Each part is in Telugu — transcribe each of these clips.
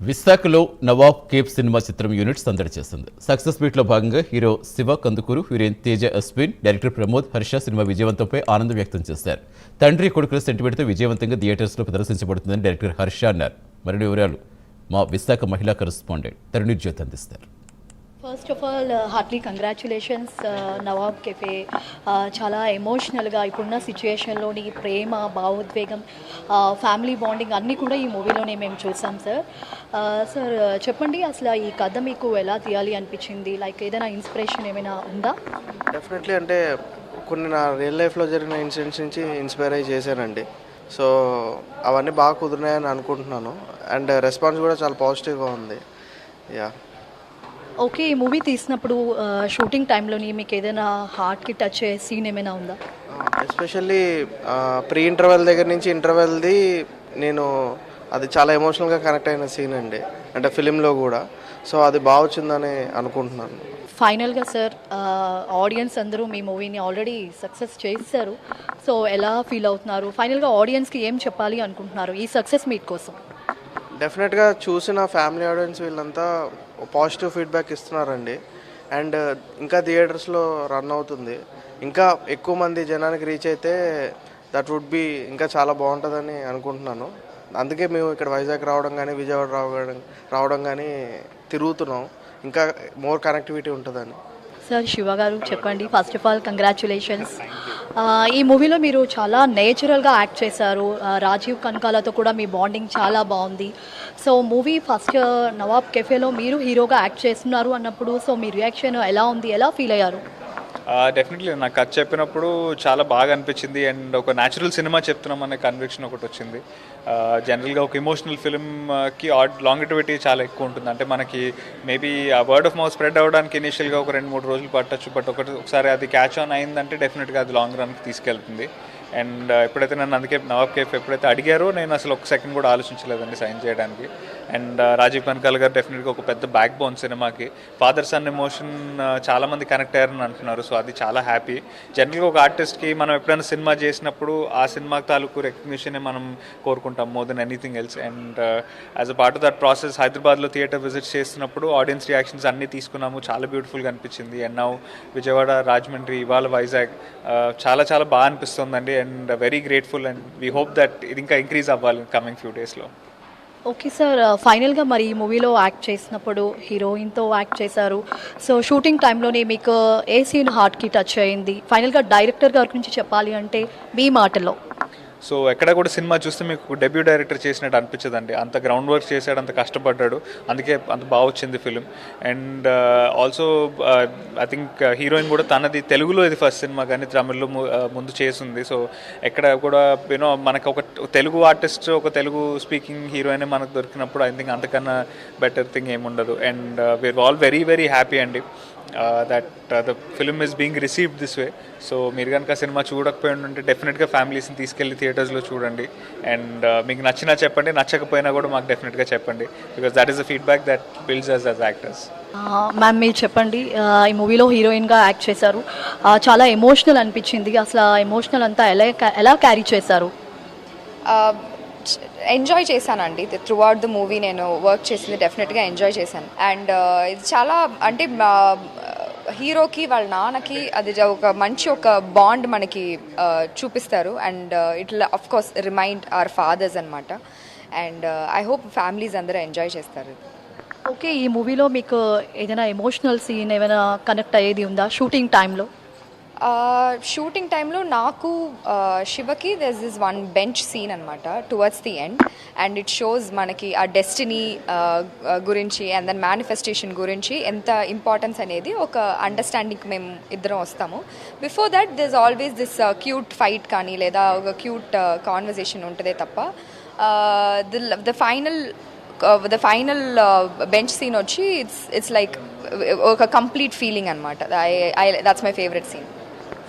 విశాఖలో నవాబ్ కేప్ సినిమా చిత్రం యూనిట్ సందడి చేసింది. సక్సెస్ మీట్ లో భాగంగా hero Siva Kandukuri, heroine Teja Ashwin, director Pramod, Harsha cinema విజయవంతంపై ఆనందం వ్యక్తం చేశారు. తండ్రి కొడుకుల సెంటిమెంట్తో విజయవంతంగా థియేటర్స్ లో ప్రదర్శించబడుతుందని డైరెక్టర్ హర్ష అన్నారు. మరిన్ని వివరాలు మా విశాఖ మహిళా కరెస్పాండెంట్ తరుణి జ్యోతి అందిస్తారు. First of all Hartley congratulations Nawab cafe. చాలా ఎమోషనల్గా ఇప్పుడున్న సిచ్యుయేషన్లోని ప్రేమ, భావోద్వేగం, ఫ్యామిలీ బాండింగ్ అన్నీ కూడా ఈ మూవీలోనే మేము చూసాం సార్. సార్ చెప్పండి, అసలు ఈ కథ మీకు ఎలా తీయాలి అనిపించింది? లైక్ ఏదైనా ఇన్స్పిరేషన్ ఏమైనా ఉందా? డెఫినెట్లీ అంటే కొన్ని నా రియల్ లైఫ్లో జరిగిన ఇన్సిడెంట్స్ నుంచి ఇన్స్పైర్ అయ్యి చేశానండి. సో అవన్నీ బాగా కుదిరినాయని అనుకుంటున్నాను. అండ్ రెస్పాన్స్ కూడా చాలా పాజిటివ్గా ఉంది. యా ఓకే, ఈ మూవీ తీసినప్పుడు షూటింగ్ టైంలోని మీకు ఏదైనా హార్ట్కి టచ్ అయ్యే సీన్ ఏమైనా ఉందా? ఎస్పెషల్లీ ప్రీ ఇంటర్వెల్ దగ్గర నుంచి ఇంటర్వెల్ది నేను అది చాలా ఎమోషనల్గా కనెక్ట్ అయిన సీన్ అండి, అంటే ఫిలింలో కూడా. సో అది బాగా వచ్చిందని అనుకుంటున్నాను. ఫైనల్గా సార్, ఆడియన్స్ అందరూ మీ మూవీని ఆల్రెడీ సక్సెస్ చేశారు. సో ఎలా ఫీల్ అవుతున్నారు? ఫైనల్గా ఆడియన్స్కి ఏం చెప్పాలి అనుకుంటున్నారు ఈ సక్సెస్ మీట్ కోసం? డెఫినెట్గా చూసిన ఫ్యామిలీ ఆడియన్స్ వీళ్ళంతా పాజిటివ్ ఫీడ్బ్యాక్ ఇస్తున్నారండి. అండ్ ఇంకా థియేటర్స్లో రన్ అవుతుంది. ఇంకా ఎక్కువ మంది జనానికి రీచ్ అయితే దట్ వుడ్ బి ఇంకా చాలా బాగుంటుందని అనుకుంటున్నాను. అందుకే మేము ఇక్కడ వైజాగ్ రావడం కానీ, విజయవాడ రావడం కానీ తిరుగుతున్నాం. ఇంకా మోర్ కనెక్టివిటీ ఉంటుందని. సార్ శివ గారు చెప్పండి, ఫస్ట్ ఆఫ్ ఆల్ కంగ్రాచ్యులేషన్స్. ఈ మూవీలో మీరు చాలా నేచురల్గా యాక్ట్ చేశారు. రాజీవ్ కనకాలతో కూడా మీ బాండింగ్ చాలా బాగుంది. సో మూవీ ఫస్ట్ నవాబ్ కెఫేలో మీరు హీరోగా యాక్ట్ చేస్తున్నారు అన్నప్పుడు సో మీ రియాక్షన్ ఎలా ఉంది? ఎలా ఫీల్ అయ్యారు? డెఫినెట్లీ నాకు కథ చెప్పినప్పుడు చాలా బాగా అనిపించింది. అండ్ ఒక న్యాచురల్ సినిమా చెప్తున్నాం అనే కన్విక్షన్ ఒకటి వచ్చింది. జనరల్గా ఒక ఇమోషనల్ ఫిల్మ్కి లాంగిటివిటీ చాలా ఎక్కువ ఉంటుంది. అంటే మనకి మేబీ ఆ వర్డ్ ఆఫ్ మౌత్ స్ప్రెడ్ అవ్వడానికి ఇనిషియల్గా ఒక 2-3 రోజులు పట్టచ్చు. బట్ ఒకసారి అది క్యాచ్ ఆన్ అయిందంటే డెఫినెట్గా అది లాంగ్ రన్కి తీసుకెళ్తుంది. అండ్ ఎప్పుడైతే నన్ను అందుకే నవాబ్ కేఫ్ ఎప్పుడైతే అడిగారో నేను అసలు ఒక సెకండ్ కూడా ఆలోచించలేదండి సైన్ చేయడానికి. అండ్ రాజీవ్ కనకాల గారు డెఫినెట్గా ఒక పెద్ద బ్యాక్ బోన్ సినిమాకి. ఫాదర్ సన్ ఎమోషన్ చాలామంది కనెక్ట్ అయ్యారని అంటున్నారు. సో అది చాలా హ్యాపీ. జనరల్గా ఒక ఆర్టిస్ట్కి మనం ఎప్పుడైనా సినిమా చేసినప్పుడు ఆ సినిమా తాలూకు రికగ్నిషనే మనం కోరుకుంటాం more than anything else. And as a part of that process హైదరాబాద్లో థియేటర్ విజిట్ చేస్తున్నప్పుడు ఆడియన్స్ రియాక్షన్స్ అన్నీ తీసుకున్నాము. చాలా బ్యూటిఫుల్గా అనిపించింది. అండ్ నౌ విజయవాడ, రాజమండ్రి, ఇవాళ వైజాగ్ చాలా చాలా బాగా అనిపిస్తుందండి. And very grateful. And we hope that ఇది ఇంకా ఇంక్రీజ్ అవ్వాలి కమింగ్ ఫ్యూ డేస్లో. ఓకే సార్, ఫైనల్గా మరి ఈ మూవీలో యాక్ట్ చేసినప్పుడు హీరోయిన్తో యాక్ట్ చేశారు. సో షూటింగ్ టైంలోనే మీకు ఏ సీన్ హార్ట్కి టచ్ అయింది? ఫైనల్గా డైరెక్టర్ గారి గురించి చెప్పాలి అంటే మీ మాటల్లో. సో ఎక్కడ కూడా సినిమా చూస్తే మీకు డెబ్యూ డైరెక్టర్ చేసినట్టు అనిపించదండి. అంత గ్రౌండ్ వర్క్ చేశాడు, అంత కష్టపడ్డాడు, అందుకే అంత బాగా వచ్చింది film. And also I think heroine కూడా తనది తెలుగులో ఇది ఫస్ట్ సినిమా కానీ తమిళ్లో ముందు చేసింది. సో ఎక్కడ కూడా యూనో మనకు ఒక తెలుగు ఆర్టిస్ట్, ఒక తెలుగు స్పీకింగ్ హీరోయిన్ మనకు దొరికినప్పుడు ఐ థింక్ అంతకన్నా బెటర్ థింగ్ ఏముండదు. And we are all very very happy అండి that the film is being received this way. So మీరు కనుక సినిమా చూడకపోయి ఉంటే డెఫినెట్గా ఫ్యామిలీస్ని తీసుకెళ్ళి థియేటర్స్లో చూడండి. అండ్ మీకు నచ్చినా చెప్పండి, నచ్చకపోయినా కూడా మాకు డెఫినెట్గా చెప్పండి. Because that is the feedback that builds us as actors. Ma'am మీరు చెప్పండి, ఈ మూవీలో హీరోయిన్గా యాక్ట్ చేశారు, చాలా ఎమోషనల్ అనిపించింది. అసలు ఎమోషనల్ అంతా ఎలా క్యారీ చేశారు? ఎంజాయ్ చేశానండి. త్రూ అవుట్ ద మూవీ నేను వర్క్ చేసింది డెఫినెట్గా ఎంజాయ్ చేశాను. అండ్ ఇది చాలా అంటే హీరోకి వాళ్ళ నాన్నకి అది ఒక మంచి ఒక బాండ్ మనకి చూపిస్తారు. అండ్ ఇట్లా of course remind our fathers అనమాట. అండ్ ఐ హోప్ ఫ్యామిలీస్ అందరూ ఎంజాయ్ చేస్తారు. ఓకే, ఈ మూవీలో మీకు ఏదైనా ఎమోషనల్ సీన్ ఏమైనా కనెక్ట్ అయ్యేది ఉందా షూటింగ్ టైంలో? షూటింగ్ టైంలో నాకు శివకి there is one bench scene అనమాట towards the end. And it shows మనకి ఆ డెస్టినీ గురించి అండ్ దెన్ మేనిఫెస్టేషన్ గురించి ఎంత ఇంపార్టెన్స్ అనేది ఒక అండర్స్టాండింగ్కి మేము ఇద్దరం వస్తాము. Before that there is always this cute fight కానీ లేదా ఒక క్యూట్ కాన్వర్జేషన్ ఉంటుందే తప్ప ద ఫైనల్ బెంచ్ సీన్ వచ్చి ఇట్స్ లైక్ ఒక కంప్లీట్ ఫీలింగ్ అనమాట. That's my favourite scene.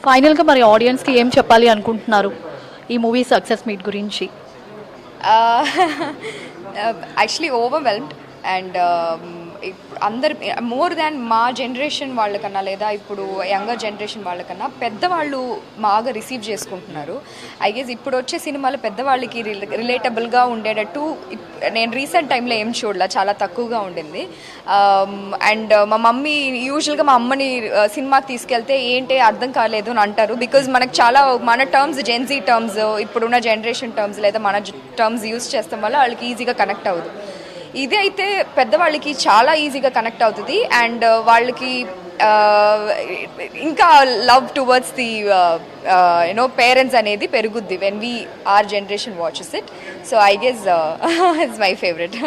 ఫైనల్గా మరి ఆడియన్స్కి ఏం చెప్పాలి అనుకుంటున్నారు ఈ మూవీ సక్సెస్ మీట్ గురించి? Actually overwhelmed. అండ్ అందరు మోర్ దాన్ మా జనరేషన్ వాళ్ళకన్నా లేదా ఇప్పుడు యంగర్ జనరేషన్ వాళ్ళకన్నా పెద్దవాళ్ళు బాగా రిసీవ్ చేసుకుంటున్నారు. ఐ గెస్ ఇప్పుడు వచ్చే సినిమాలు పెద్దవాళ్ళకి రిలేటబుల్గా ఉండేటట్టు నేను రీసెంట్ టైంలో ఏం చూడలే, చాలా తక్కువగా ఉండింది. అండ్ మా మమ్మీ యూజువల్గా మా అమ్మని సినిమాకి తీసుకెళ్తే ఏంటి అర్థం కాలేదు అని అంటారు. బికాజ్ మనకు చాలా మన టర్మ్స్ జెన్జీ టర్మ్స్ ఇప్పుడున్న జనరేషన్ టర్మ్స్ లేదా మన టర్మ్స్ యూజ్ చేస్తాం వల్ల వాళ్ళకి ఈజీగా కనెక్ట్ అవ్వదు. ఇది అయితే పెద్దవాళ్ళకి చాలా ఈజీగా కనెక్ట్ అవుతుంది అండ్ వాళ్ళకి ఇంకా love towards the you know parents అనేది పెరుగుద్ది when we are generation watches it. So I guess it's my favourite.